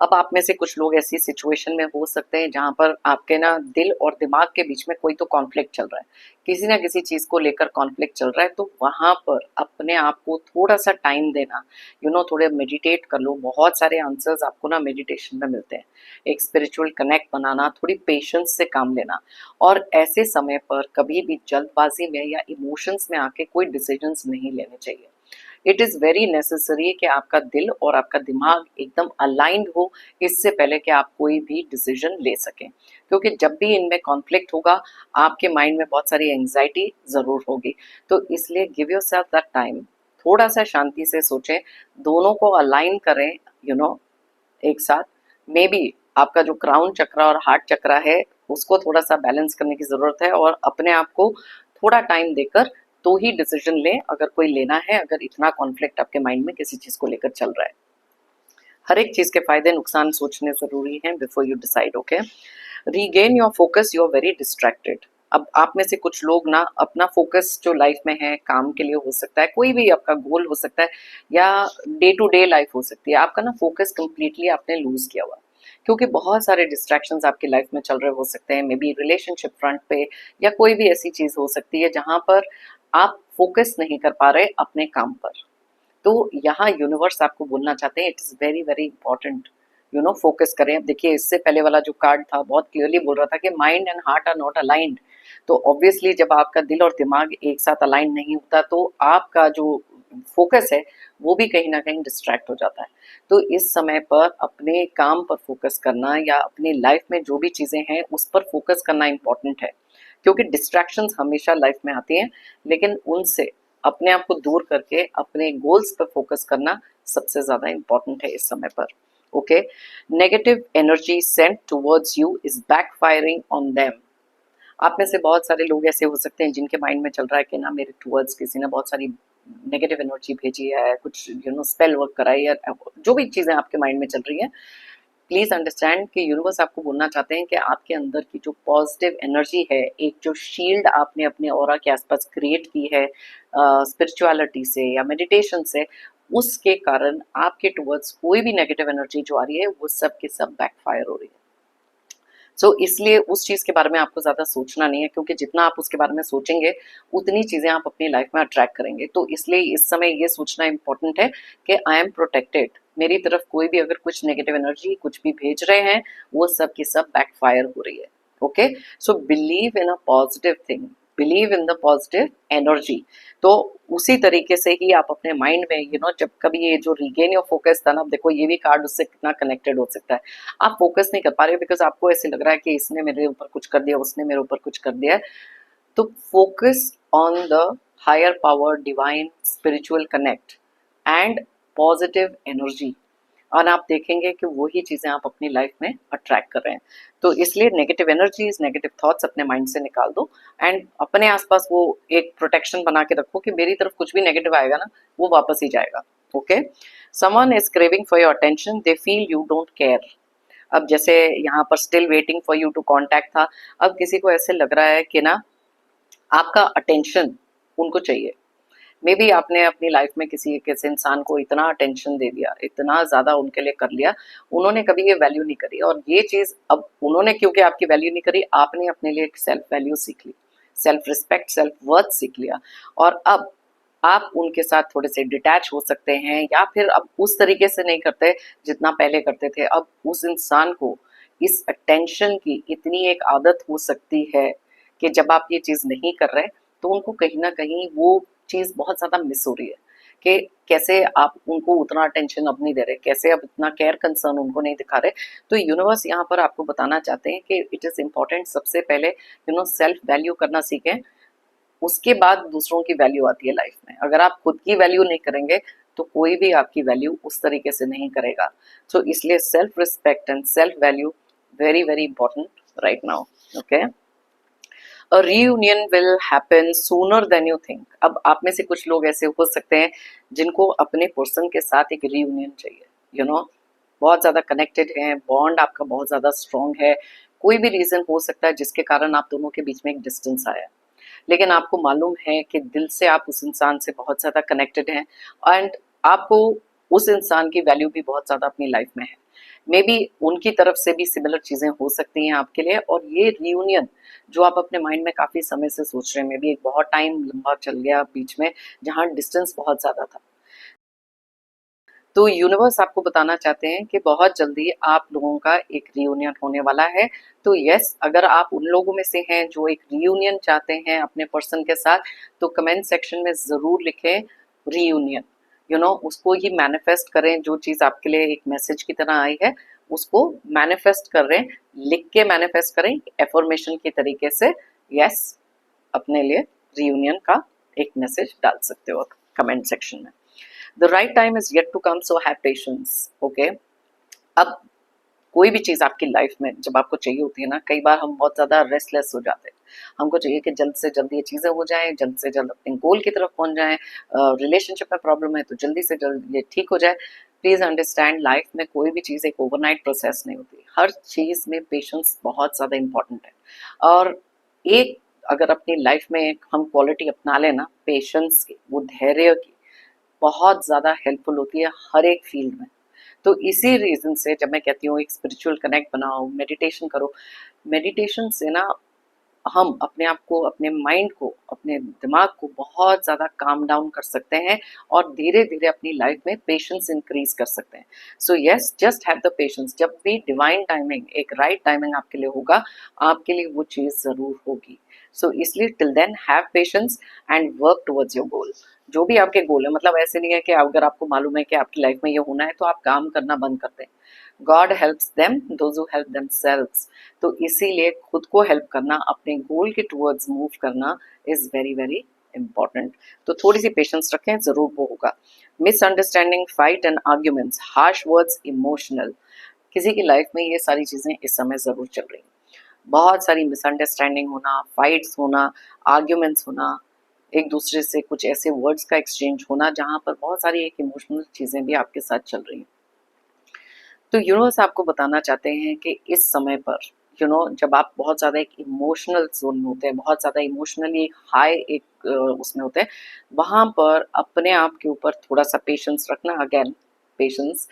अब आप में से कुछ लोग ऐसी सिचुएशन में हो सकते हैं जहां पर आपके ना दिल और दिमाग के बीच में कोई तो कॉन्फ्लिक्ट चल रहा है, किसी ना किसी चीज को लेकर कॉन्फ्लिक्ट चल रहा है। तो वहां पर अपने आप को थोड़ा सा टाइम देना, थोड़े मेडिटेट कर लो, बहुत सारे आंसर्स आपको ना मेडिटेशन में मिलते हैं। एक स्पिरिचुअल कनेक्ट बनाना, थोड़ी पेशेंस से काम लेना, और ऐसे समय पर कभी भी जल्दबाजी में या इमोशंस में आके कोई डिसीजंस नहीं लेने चाहिए। इट इज वेरी नेसेसरी कि आपका दिल और आपका दिमाग एकदम अलाइंड हो इससे पहले कि आप कोई भी डिसीजन ले सकें, क्योंकि जब भी इनमें कॉन्फ्लिक्ट होगा आपके माइंड में बहुत सारी एंजाइटी जरूर होगी। तो इसलिए give your self that time, थोड़ा सा शांति से सोचें, दोनों को अलाइन करें, एक साथ। मे बी आपका जो क्राउन चक्र और हार्ट चक्र है उसको थोड़ा सा बैलेंस करने की जरूरत है, और अपने आप को थोड़ा टाइम देकर तो ही डिसीजन लें अगर कोई लेना है, अगर इतना कॉन्फ्लिक्ट आपके माइंड में किसी चीज को लेकर चल रहा है। हर एक चीज के फायदे नुकसान सोचने जरूरी हैं before you decide. Okay, regain your focus, you are very distracted. अब आप में से कुछ लोग ना अपना फोकस जो लाइफ में है, काम के लिए हो सकता है, कोई भी आपका गोल हो सकता है, या डे टू डे लाइफ हो सकती है, आपका ना फोकस कंप्लीटली आपने लूज किया हुआ, क्योंकि बहुत सारे डिस्ट्रैक्शंस आपकी लाइफ में चल रहे हो सकते हैं, मे बी रिलेशनशिप फ्रंट पे, या कोई भी ऐसी चीज हो सकती है जहां पर आप फोकस नहीं कर पा रहे अपने काम पर। तो यहाँ यूनिवर्स आपको बोलना चाहते हैं, it is very very important, focus करें। अब देखिए, इससे पहले वाला जो कार्ड था बहुत क्लियरली बोल रहा था कि mind and heart are not aligned. तो ऑब्वियसली जब आपका दिल और दिमाग एक साथ अलाइन नहीं होता तो आपका जो फोकस है वो भी कहीं ना कहीं डिस्ट्रैक्ट हो जाता है। तो इस समय पर अपने काम पर फोकस करना या अपनी लाइफ में जो भी चीजें हैं उस पर फोकस करना इंपॉर्टेंट है, क्योंकि डिस्ट्रैक्शंस हमेशा लाइफ में आती हैं, लेकिन उनसे अपने आप को दूर करके अपने गोल्स पर फोकस करना सबसे ज्यादा इंपॉर्टेंट है इस समय पर। Okay, negative energy sent towards you is backfiring on them. आप में से बहुत सारे लोग ऐसे हो सकते हैं जिनके माइंड में चल रहा है कि ना मेरे टुवर्ड्स किसी ने बहुत सारी नेगेटिव एनर्जी भेजी है, कुछ स्पेल वर्क कराई है, जो भी चीजें आपके माइंड में चल रही हैं। प्लीज अंडरस्टैंड कि यूनिवर्स आपको बोलना चाहते हैं कि आपके अंदर की जो पॉजिटिव एनर्जी है, एक जो शील्ड आपने अपने ऑरा के आसपास क्रिएट की है स्पिरिचुअलिटी से या मेडिटेशन से, उसके कारण आपके टुवर्ड्स कोई भी नेगेटिव एनर्जी जो आ रही है वो सब के सब बैकफायर हो रही है। इसलिए उस चीज के बारे में आपको ज्यादा सोचना नहीं है, क्योंकि जितना आप उसके बारे में सोचेंगे उतनी चीजें आप अपनी लाइफ में अट्रैक्ट करेंगे। तो इसलिए इस समय ये सोचना इंपॉर्टेंट है कि आई एम प्रोटेक्टेड, मेरी तरफ कोई भी अगर कुछ नेगेटिव एनर्जी कुछ भी भेज रहे हैं वो सब की सब बैकफायर हो रही है। Okay, so believe in a positive thing, believe in the positive energy. तो उसी तरीके से ही आप अपने माइंड में जब कभी ये जो रिगेन योर फोकस था ना, देखो ये भी कार्ड उससे कितना कनेक्टेड हो सकता है। आप फोकस नहीं कर पा रहे बिकॉज आपको ऐसे लग रहा है कि इसने मेरे ऊपर कुछ कर दिया, उसने मेरे ऊपर कुछ कर दिया है। तो focus on the higher power, divine, spiritual connect and positive energy, और आप देखेंगे कि वही चीजें आप अपनी लाइफ में अट्रैक्ट कर रहे हैं। तो इसलिए नेगेटिव एनर्जीज, नेगेटिव थॉट्स अपने माइंड से निकाल दो एंड अपने आसपास वो एक प्रोटेक्शन बना के रखो कि मेरी तरफ कुछ भी नेगेटिव आएगा ना, वो वापस ही जाएगा। Okay, someone is craving for your attention, they feel you don't care. अब जैसे यहाँ पर still waiting for you to contact था, अब किसी को ऐसे लग रहा है कि ना आपका अटेंशन उनको चाहिए। मे बी आपने अपनी लाइफ में किसी एक ऐसे इंसान को इतना अटेंशन दे दिया, इतना ज्यादा उनके लिए कर लिया, उन्होंने कभी ये वैल्यू नहीं करी, और ये चीज अब उन्होंने क्योंकि आपकी वैल्यू नहीं करी, आपने अपने लिए एक सेल्फ वैल्यू सीख ली, सेल्फ रिस्पेक्ट, सेल्फ वर्थ सीख लिया, और अब आप उनके साथ थोड़े से डिटैच हो सकते हैं, या फिर अब उस तरीके से नहीं करते जितना पहले करते थे। अब उस इंसान को इस अटेंशन की इतनी एक आदत हो सकती है कि जब आप ये चीज नहीं कर रहे, तो उनको कहीं ना कहीं वो चीज बहुत ज्यादा मिस हो रही है कि कैसे आप उनको उतना अटेंशन अब नहीं दे रहे, कैसे अब इतना केयर कंसर्न उनको नहीं दिखा रहे। तो यूनिवर्स यहाँ पर आपको बताना चाहते हैं कि इट इज इम्पोर्टेंट, सबसे पहले सेल्फ वैल्यू करना सीखें, उसके बाद दूसरों की वैल्यू आती है लाइफ में। अगर आप खुद की वैल्यू नहीं करेंगे तो कोई भी आपकी वैल्यू उस तरीके से नहीं करेगा। तो इसलिए self respect and self value very very important right now. Okay, a reunion will happen sooner than you think. अब आप में से कुछ लोग ऐसे हो सकते हैं जिनको अपने पर्सन के साथ एक रीयूनियन चाहिए, बहुत ज्यादा कनेक्टेड हैं, बॉन्ड आपका बहुत ज्यादा स्ट्रॉन्ग है। कोई भी रीजन हो सकता है जिसके कारण आप दोनों के बीच में एक डिस्टेंस आया, लेकिन आपको मालूम है कि दिल से आप उस इंसान से बहुत ज्यादा कनेक्टेड हैं, एंड आपको उस इंसान की वैल्यू भी बहुत ज्यादा अपनी लाइफ में है। मे बी उनकी तरफ से भी सिमिलर चीजें हो सकती हैं आपके लिए, और ये रियूनियन जो आप अपने माइंड में काफी समय से सोच रहे हैं, मे बी एक बहुत टाइम लंबा चल गया बीच में जहाँ डिस्टेंस बहुत ज्यादा था, तो यूनिवर्स आपको बताना चाहते हैं कि बहुत जल्दी आप लोगों का एक रियूनियन होने वाला है। तो यस, अगर आप उन लोगों में से हैं जो एक रियूनियन चाहते हैं अपने पर्सन के साथ, तो कमेंट सेक्शन में जरूर लिखें रियूनियन। उसको ही मैनिफेस्ट करें, जो चीज आपके लिए एक मैसेज की तरह आई है उसको मैनिफेस्ट कर रहे हैं, लिख के मैनिफेस्ट करें एफर्मेशन के तरीके से। यस, अपने लिए रियूनियन का एक मैसेज डाल सकते हो कमेंट सेक्शन में। The right time is yet to come, so have patience. Okay, अब कोई भी चीज आपकी लाइफ में जब आपको चाहिए होती है ना, कई बार हम बहुत ज्यादा रेस्टलेस हो जाते हैं, हमको चाहिए कि जल्द से जल्द ये चीजें हो जाएं, जल्द से जल्द अपने गोल की तरफ पहुंच जाएं, रिलेशनशिप में प्रॉब्लम है तो जल्दी से जल्द ये ठीक हो जाए। प्लीज अंडरस्टैंड, लाइफ में कोई भी चीज एक ओवरनाइट प्रोसेस नहीं होती, हर चीज में पेशेंस बहुत ज्यादा इंपॉर्टेंट है। और एक अगर अपनी लाइफ में हम क्वालिटी अपना लेना पेशेंस की, वो धैर्य की, बहुत ज्यादा हेल्पफुल होती है हर एक फील्ड में। तो इसी रीजन से जब मैं कहती हूँ एक स्पिरिचुअल कनेक्ट बनाओ, मेडिटेशन करो, मेडिटेशन से ना हम अपने आप को, अपने माइंड को, अपने दिमाग को बहुत ज़्यादा काम डाउन कर सकते हैं, और धीरे धीरे अपनी लाइफ में पेशेंस इंक्रीज कर सकते हैं। So yes, just have the patience, जब भी डिवाइन टाइमिंग, एक राइट टाइमिंग आपके लिए होगा, आपके लिए वो चीज़ ज़रूर होगी। सो इसलिए till then have patience and work towards your goal. जो भी आपके गोल है, मतलब ऐसे नहीं है कि अगर आपको मालूम है कि आपकी लाइफ में ये होना है तो आप काम करना बंद कर दें। God helps them those who help themselves. तो इसीलिए खुद को हेल्प करना, अपने गोल के टुवर्ड्स मूव करना इज वेरी वेरी इंपॉर्टेंट। तो थोड़ी सी पेशेंस रखें, जरूर वो होगा। Misunderstanding, fight and arguments, harsh words, emotional, किसी की लाइफ में ये सारी चीजें इस समय जरूर चल रही हैं। बहुत सारी मिसअंडरस्टैंडिंग होना, फाइट्स होना, आर्ग्यूमेंट्स होना, एक दूसरे से कुछ ऐसे वर्ड्स का एक्सचेंज होना जहां पर बहुत सारी एक इमोशनल चीजें भी आपके साथ चल रही हैं। तो यूनिवर्स आपको बताना चाहते हैं कि इस समय पर जब आप बहुत ज़्यादा एक इमोशनल जोन में होते हैं, बहुत ज़्यादा इमोशनली एक हाई एक उसमें होते हैं, वहाँ पर अपने आप के ऊपर थोड़ा सा पेशेंस रखना, अगेन पेशेंस,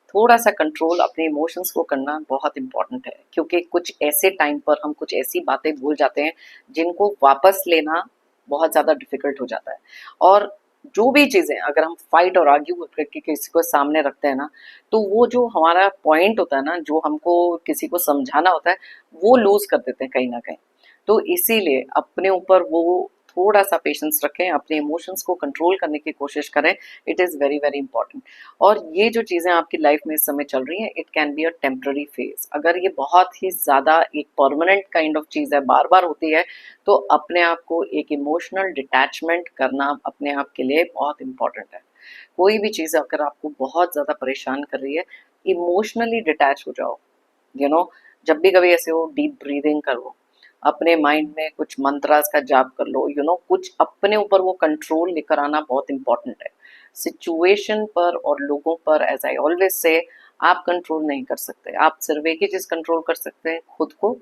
थोड़ा सा कंट्रोल अपने इमोशंस को करना बहुत इंपॉर्टेंट है, क्योंकि कुछ ऐसे टाइम पर हम कुछ ऐसी बातें भूल जाते हैं जिनको वापस लेना बहुत ज़्यादा डिफिकल्ट हो जाता है। और जो भी चीज़ें अगर हम फाइट और आर्ग्यू करके किसी को सामने रखते हैं ना, तो वो जो हमारा पॉइंट होता है ना, जो हमको किसी को समझाना होता है, वो लूज कर देते हैं कहीं ना कहीं। तो इसीलिए अपने ऊपर वो थोड़ा सा पेशेंस रखें, अपने इमोशंस को कंट्रोल करने की कोशिश करें। It is very very important. और ये जो चीज़ें आपकी लाइफ में इस समय चल रही हैं, it can be a temporary phase. अगर ये बहुत ही ज़्यादा एक परमानेंट काइंड ऑफ चीज़ है, बार बार होती है, तो अपने आप को एक इमोशनल डिटैचमेंट करना अपने आप के लिए बहुत इंपॉर्टेंट है। कोई भी चीज़ अगर आपको बहुत ज़्यादा परेशान कर रही है, इमोशनली डिटैच हो जाओ। जब भी कभी ऐसे हो, डीप ब्रीदिंग करो, अपने माइंड में कुछ मंत्रास का जाप कर लो, कुछ अपने ऊपर वो कंट्रोल लेकर आना बहुत इंपॉर्टेंट है। सिचुएशन पर और लोगों पर, एज आई ऑलवेज से, आप कंट्रोल नहीं कर सकते। आप सिर्फ एक ही चीज कंट्रोल कर सकते हैं, खुद को,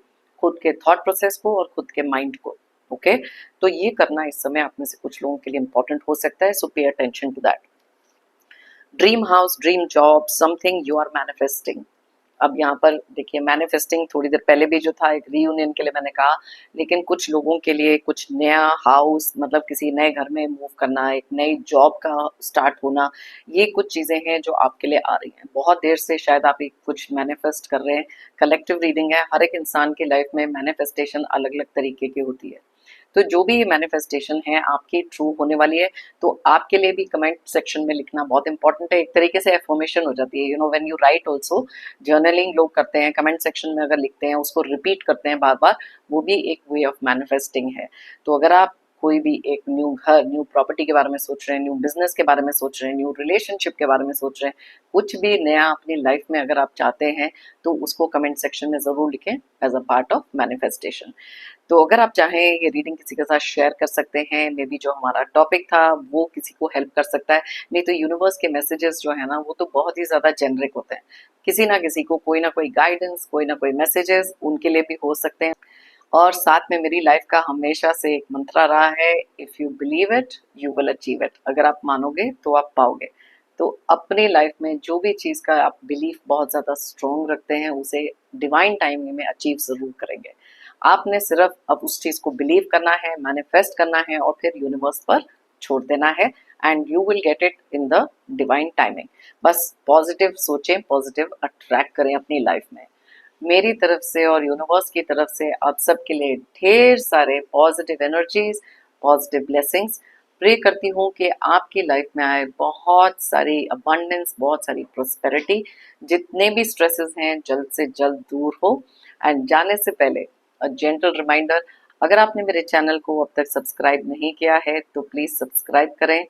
खुद के थॉट प्रोसेस को और खुद के माइंड को। ओके, तो ये करना इस समय आप में से कुछ लोगों के लिए इंपॉर्टेंट हो सकता है, so pay attention to that. Dream house, dream job, something you are manifesting. अब यहाँ पर देखिए, मैनिफेस्टिंग थोड़ी देर पहले भी जो था एक रीयूनियन के लिए मैंने कहा, लेकिन कुछ लोगों के लिए कुछ नया हाउस, मतलब किसी नए घर में मूव करना, एक नई जॉब का स्टार्ट होना, ये कुछ चीज़ें हैं जो आपके लिए आ रही हैं। बहुत देर से शायद आप एक कुछ मैनिफेस्ट कर रहे हैं। कलेक्टिव रीडिंग है, हर एक इंसान की लाइफ में मैनिफेस्टेशन अलग अलग तरीके की होती है। तो जो भी ये मैनिफेस्टेशन है आपकी ट्रू होने वाली है, तो आपके लिए भी कमेंट सेक्शन में लिखना बहुत इंपॉर्टेंट है। एक तरीके से एफर्मेशन हो जाती है, when you right also. Journaling लोग करते हैं, कमेंट सेक्शन में अगर लिखते हैं, उसको रिपीट करते हैं बार बार, वो भी एक वे ऑफ मैनिफेस्टिंग है। तो अगर आप कोई भी एक न्यू घर, न्यू प्रॉपर्टी के बारे में सोच रहे हैं, न्यू बिजनेस के बारे में सोच रहे हैं, न्यू रिलेशनशिप के बारे में सोच रहे हैं, कुछ भी नया अपनी लाइफ में अगर आप चाहते हैं, तो उसको कमेंट सेक्शन में ज़रूर लिखें as a part of manifestation. तो अगर आप चाहें, ये रीडिंग किसी के साथ शेयर कर सकते हैं। मे बी जो हमारा टॉपिक था वो किसी को हेल्प कर सकता है। नहीं तो यूनिवर्स के मैसेजेस जो है ना, वो तो बहुत ही ज़्यादा जेनरिक होते हैं। किसी ना किसी को कोई ना कोई गाइडेंस, कोई ना कोई मैसेजेस उनके लिए भी हो सकते हैं। और साथ में मेरी लाइफ का हमेशा से एक मंत्रा रहा है, if you believe it you will achieve it. अगर आप मानोगे तो आप पाओगे। तो अपनी लाइफ में जो भी चीज़ का आप बिलीफ बहुत ज़्यादा स्ट्रॉन्ग रखते हैं, उसे डिवाइन टाइमिंग में अचीव ज़रूर करेंगे। आपने सिर्फ अब उस चीज़ को बिलीव करना है, मैनिफेस्ट करना है और फिर यूनिवर्स पर छोड़ देना है, and you will get it in the divine timing. बस पॉजिटिव सोचें, पॉजिटिव अट्रैक्ट करें अपनी लाइफ में। मेरी तरफ से और यूनिवर्स की तरफ से आप सबके लिए ढेर सारे positive energies, positive blessings. Pray करती हूँ कि आपकी लाइफ में आए बहुत सारी अबंडेंस, बहुत सारी प्रोस्पेरिटी। जितने भी स्ट्रेसेस हैं जल्द से जल्द दूर हो। एंड जाने से पहले जेंटल रिमाइंडर, अगर आपने मेरे चैनल को अब तक सब्सक्राइब नहीं किया है तो प्लीज़ सब्सक्राइब करें,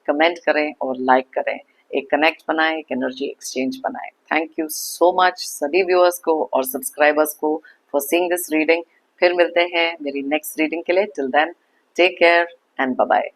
कमेंट करें और लाइक करें। एक कनेक्ट बनाएं, एक एनर्जी एक्सचेंज बनाएं। थैंक यू सो मच सभी व्यूअर्स को और सब्सक्राइबर्स को फॉर सीइंग दिस रीडिंग। फिर मिलते हैं मेरी नेक्स्ट रीडिंग के लिए। Till then, take care and bye bye.